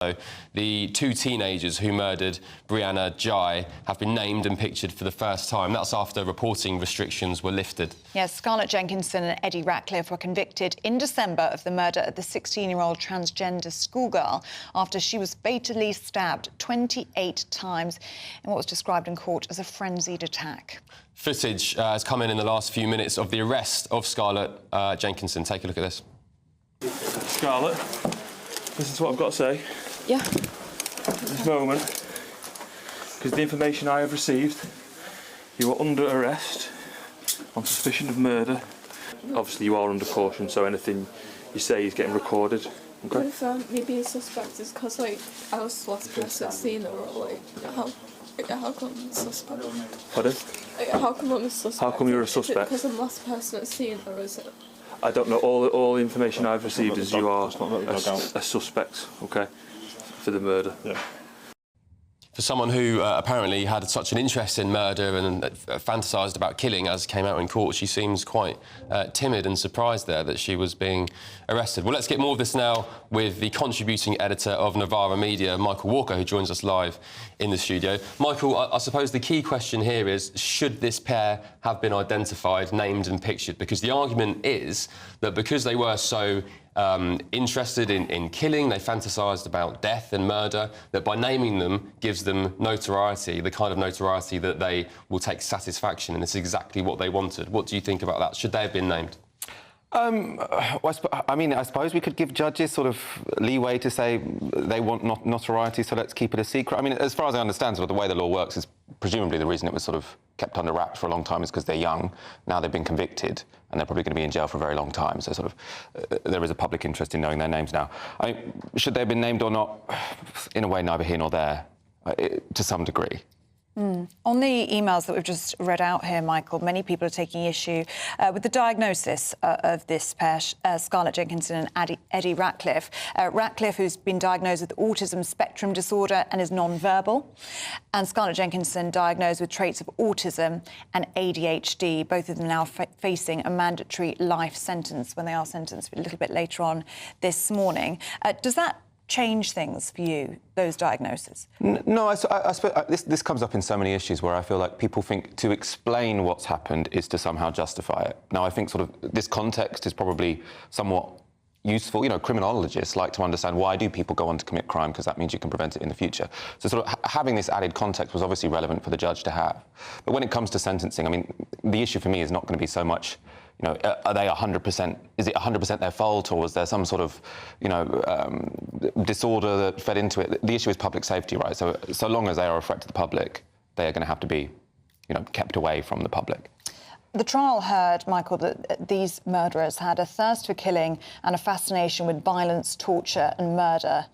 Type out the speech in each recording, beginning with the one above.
The two teenagers who murdered Brianna Ghey have been named and pictured for the first time. That's after reporting restrictions were lifted. Yes, Scarlett Jenkinson and Eddie Ratcliffe were convicted in December of the murder of the 16-year-old transgender schoolgirl after she was fatally stabbed 28 times in what was described in court as a frenzied attack. Footage has come in the last few minutes of the arrest of Scarlett Jenkinson. Take a look at this. Scarlett, this is what I've got to say. Yeah. At this moment, because the information I have received, you are under arrest on suspicion of murder. Obviously, you are under caution, so anything you say is getting recorded. Okay. With me being suspect is because I was the last person seen her. How come I'm a suspect? Pardon? How come I'm a suspect? How come you're a suspect? Because I'm the last person that's seen her, is it? I don't know. All the information I've received is you are a suspect. Okay. For the murder. Yeah. For someone who apparently had such an interest in murder and fantasised about killing, as came out in court, she seems quite timid and surprised there that she was being arrested. Well, let's get more of this now with the contributing editor of Novara Media, Michael Walker, who joins us live in the studio. Michael, I suppose the key question here is, should this pair have been identified, named and pictured? Because the argument is that because they were so interested in killing, they fantasised about death and murder, that by naming them gives them notoriety, the kind of notoriety that they will take satisfaction in. It's exactly what they wanted. What do you think about that? Should they have been named? I suppose we could give judges sort of leeway to say they want notoriety, so let's keep it a secret. I mean, as far as I understand, sort of the way the law works is presumably the reason it was sort of kept under wraps for a long time is because they're young. Now they've been convicted and they're probably going to be in jail for a very long time. So sort of there is a public interest in knowing their names now. I mean, should they have been named or not? In a way, neither here nor there, to some degree. On the emails that we've just read out here, Michael, many people are taking issue with the diagnosis of this pair, Scarlett Jenkinson and Eddie Ratcliffe. Ratcliffe, who's been diagnosed with autism spectrum disorder and is non-verbal, and Scarlett Jenkinson diagnosed with traits of autism and ADHD, both of them now facing a mandatory life sentence when they are sentenced a little bit later on this morning. Does that change things for you, those diagnoses? No, I suppose this comes up in so many issues where I feel like people think to explain what's happened is to somehow justify it. Now, I think sort of this context is probably somewhat useful. You know, criminologists like to understand why do people go on to commit crime, because that means you can prevent it in the future. So sort of having this added context was obviously relevant for the judge to have. But when it comes to sentencing, I mean, the issue for me is not going to be so much, you know, are they 100%, is it 100% their fault, or was there some sort of, you know, disorder that fed into it? The issue is public safety, right? So long as they are a threat to the public, they are going to have to be, you know, kept away from the public. The trial heard, Michael, that these murderers had a thirst for killing and a fascination with violence, torture and murder.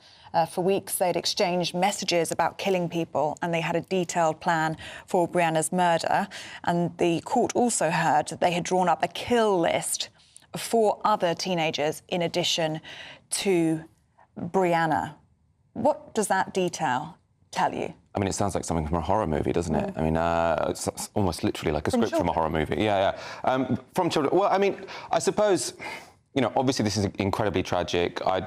For weeks, they'd exchanged messages about killing people and they had a detailed plan for Brianna's murder. And the court also heard that they had drawn up a kill list of 4 other teenagers in addition to Brianna. What does that detail tell you? I mean, it sounds like something from a horror movie, doesn't it? I mean, it's almost literally like a script from a horror movie. Yeah. From children. Well, I mean, I suppose, you know, obviously this is incredibly tragic. I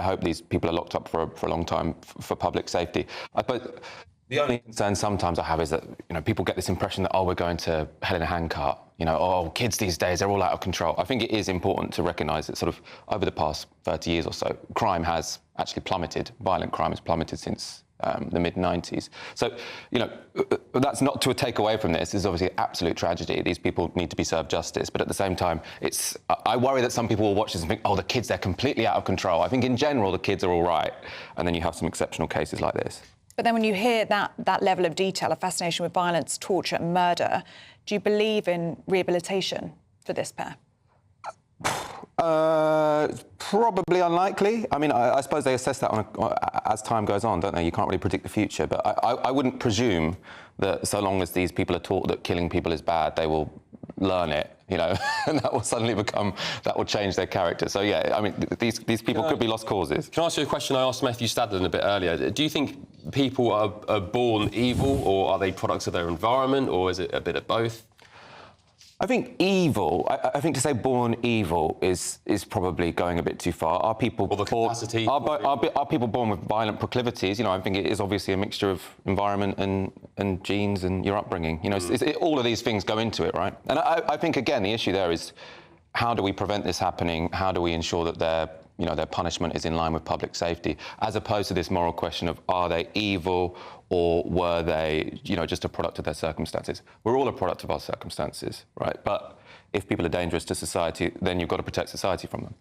hope these people are locked up for a long time for public safety. But the only concern sometimes I have is that, you know, people get this impression that, oh, we're going to hell in a handcart. You know, oh, kids these days, they're all out of control. I think it is important to recognise that sort of over the past 30 years or so, crime has actually plummeted. Violent crime has plummeted since the mid-90s. So, you know, that's not to take away from this. It's obviously an absolute tragedy. These people need to be served justice. But at the same time, I worry that some people will watch this and think, oh, the kids, they're completely out of control. I think in general, the kids are all right. And then you have some exceptional cases like this. But then when you hear that level of detail, a fascination with violence, torture and murder, do you believe in rehabilitation for this pair? Probably unlikely. I mean, I suppose they assess that as time goes on, don't they? You can't really predict the future. But I wouldn't presume that so long as these people are taught that killing people is bad, they will learn it, you know, and that will suddenly that will change their character. So, yeah, I mean, these people could be lost causes. Can I ask you a question I asked Matthew Stadlen a bit earlier? Do you think people are born evil, or are they products of their environment, or is it a bit of both? I think evil. I think to say born evil is probably going a bit too far. Are people Or the capacity? Are people born with violent proclivities? You know, I think it is obviously a mixture of environment and genes and your upbringing. You know, all of these things go into it, right? And I think again the issue there is how do we prevent this happening? How do we ensure that their punishment is in line with public safety, as opposed to this moral question of are they evil or were they, just a product of their circumstances? We're all a product of our circumstances, right? But if people are dangerous to society, then you've got to protect society from them.